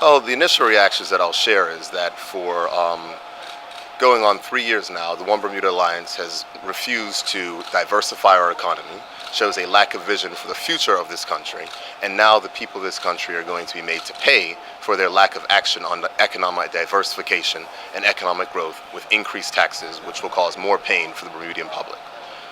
Oh, the initial reactions that I'll share is that for going on 3 years now, the One Bermuda Alliance has refused to diversify our economy, shows a lack of vision for the future of this country, and now the people of this country are going to be made to pay for their lack of action on the economic diversification and economic growth with increased taxes, which will cause more pain for the Bermudian public.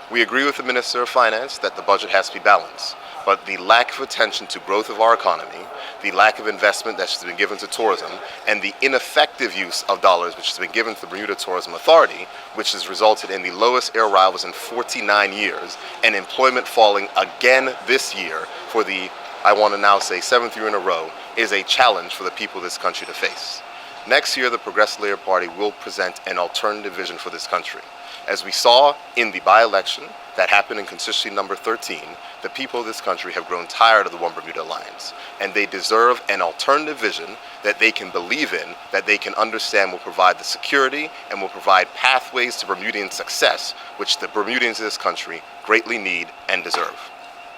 We agree with the Minister of Finance that the budget has to be balanced, but the lack of attention to growth of our economy, the lack of investment that has been given to tourism, and the ineffective use of dollars which has been given to the Bermuda Tourism Authority, which has resulted in the lowest air arrivals in 49 years, and employment falling again this year for the, I want to now say, 7th year in a row, is a challenge for the people of this country to face. Next year, the Progressive Labour Party will present an alternative vision for this country. As we saw in the by-election that happened in constituency number 13, the people of this country have grown tired of the One Bermuda Alliance, and they deserve an alternative vision that they can believe in, that they can understand will provide the security and will provide pathways to Bermudian success, which the Bermudians of this country greatly need and deserve.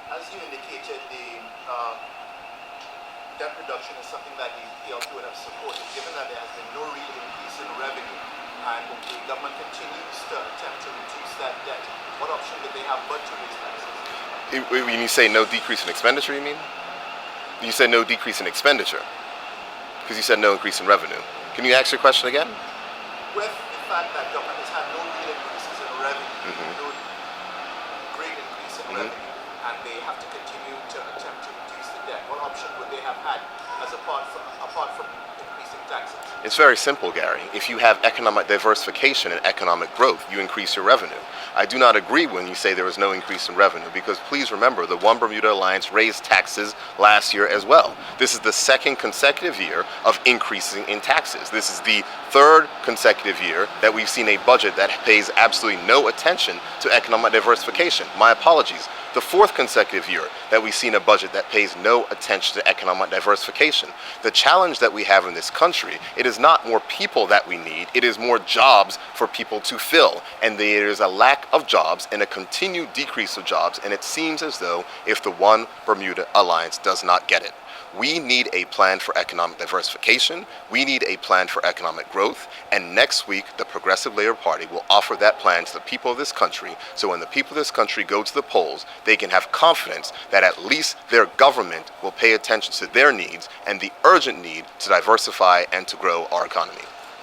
As you indicated, the debt reduction is something that the PLP would have supported, given that there has been no real increase in revenue, and the government continues to attempt to reduce that debt. What option do they have but to raise taxes? When you say no decrease in expenditure, you mean? You said no decrease in expenditure, because you said no increase in revenue. Can you ask your question again? With the fact that government has had no real increases in revenue, no great increase in revenue, and they have to continue to attempt to reduce the debt, what option would they have had as apart from increasing taxes? It's very simple, Gary. If you have economic diversification and economic growth, you increase your revenue. I do not agree when you say there was no increase in revenue, because please remember, the One Bermuda Alliance raised taxes last year as well. This is the second consecutive year of increasing in taxes. This is the third consecutive year that we've seen a budget that pays absolutely no attention to economic diversification. My apologies. The fourth consecutive year that we've seen a budget that pays no attention to economic diversification. The challenge that we have in this country, it is not more people that we need, it is more jobs for people to fill. And there is a lack of jobs and a continued decrease of jobs, and it seems as though if the One Bermuda Alliance does not get it. We need a plan for economic diversification, we need a plan for economic growth, and next week the Progressive Labour Party will offer that plan to the people of this country, so when the people of this country go to the polls, they can have confidence that at least their government will pay attention to their needs and the urgent need to diversify and to grow our economy.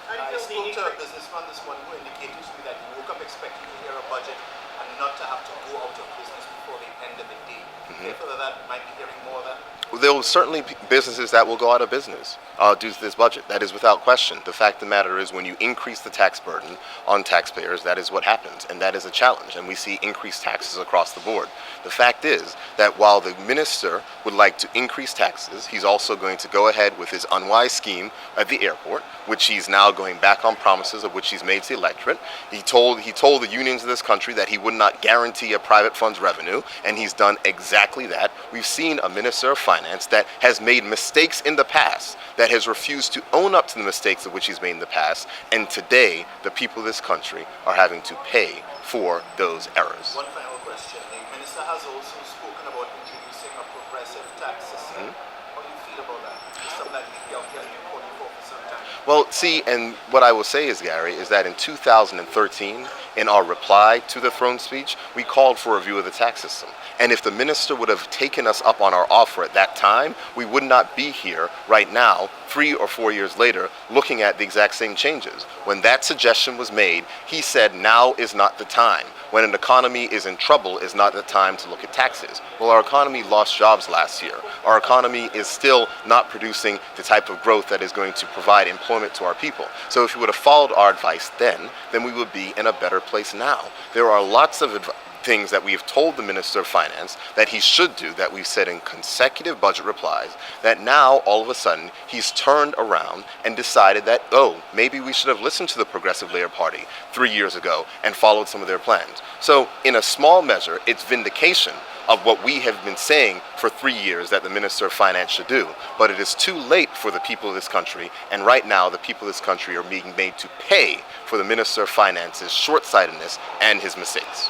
I spoke to a businessman this morning who indicated to me that he woke up expecting to hear a budget and not to have to go out of business before the end of the day. Therefore, that might be hearing more of that. There will certainly be businesses that will go out of business due to this budget. That is without question. The fact of the matter is, when you increase the tax burden on taxpayers, that is what happens, and that is a challenge, and we see increased taxes across the board. The fact is that while the minister would like to increase taxes, he's also going to go ahead with his unwise scheme at the airport, which he's now going back on promises of which he's made to the electorate. He told the unions of this country that he would not guarantee a private funds revenue, and he's done exactly that. We've seen a minister of finance that has made mistakes in the past, that has refused to own up to the mistakes of which he's made in the past, and today the people of this country are having to pay for those errors. One final question. The minister has also spoken about introducing a progressive tax system. How do you feel about that? It's something that the PLP has been calling for some time. Well, see, and what I will say is, Gary, is that in 2013, in our reply to the throne speech, we called for a review of the tax system. And if the minister would have taken us up on our offer at that time, we would not be here right now, 3 or 4 years later, looking at the exact same changes. When that suggestion was made, he said now is not the time. When an economy is in trouble is not the time to look at taxes. Well, our economy lost jobs last year. Our economy is still not producing the type of growth that is going to provide employment to our people. So if you would have followed our advice then we would be in a better place now. There are lots of things that we have told the Minister of Finance that he should do, that we've said in consecutive budget replies, that now all of a sudden he's turned around and decided that, oh, maybe we should have listened to the Progressive Labour Party 3 years ago and followed some of their plans. So in a small measure, it's vindication of what we have been saying for 3 years that the Minister of Finance should do. But it is too late for the people of this country, and right now the people of this country are being made to pay for the Minister of Finance's short-sightedness and his mistakes.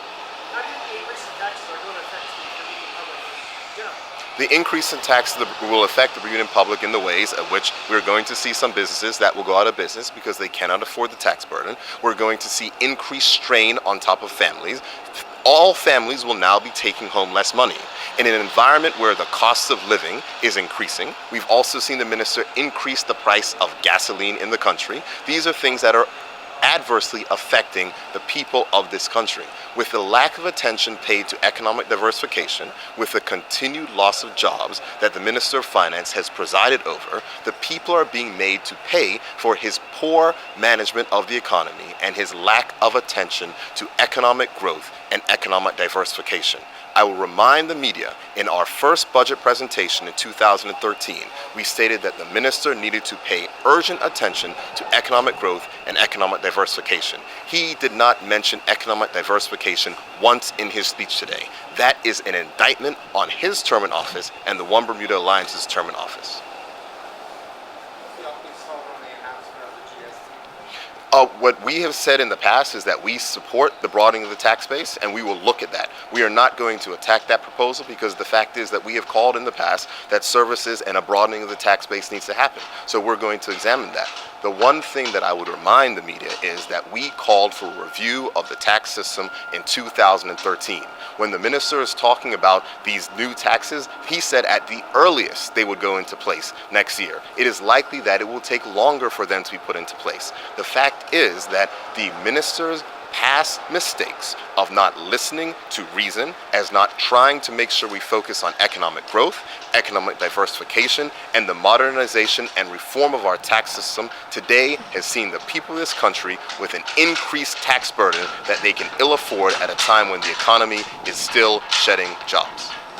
How do you think the increase in taxes are going to affect the Canadian public in general? The increase in taxes will affect the Bermudan public in the ways at which we're going to see some businesses that will go out of business because they cannot afford the tax burden. We're going to see increased strain on top of families. All families will now be taking home less money. In an environment where the cost of living is increasing, we've also seen the minister increase the price of gasoline in the country. These are things that are adversely affecting the people of this country. With the lack of attention paid to economic diversification, with the continued loss of jobs that the Minister of Finance has presided over, the people are being made to pay for his poor management of the economy and his lack of attention to economic growth and economic diversification. I will remind the media, in our first budget presentation in 2013, we stated that the minister needed to pay urgent attention to economic growth and economic diversification. He did not mention economic diversification once in his speech today. That is an indictment on his term in office and the One Bermuda Alliance's term in office. What we have said in the past is that we support the broadening of the tax base, and we will look at that. We are not going to attack that proposal because the fact is that we have called in the past that services and a broadening of the tax base needs to happen. So we're going to examine that. The one thing that I would remind the media is that we called for a review of the tax system in 2013. When the minister is talking about these new taxes, he said at the earliest they would go into place next year. It is likely that it will take longer for them to be put into place. The fact is that the minister's past mistakes of not listening to reason, as not trying to make sure we focus on economic growth, economic diversification, and the modernization and reform of our tax system today has seen the people of this country with an increased tax burden that they can ill afford at a time when the economy is still shedding jobs.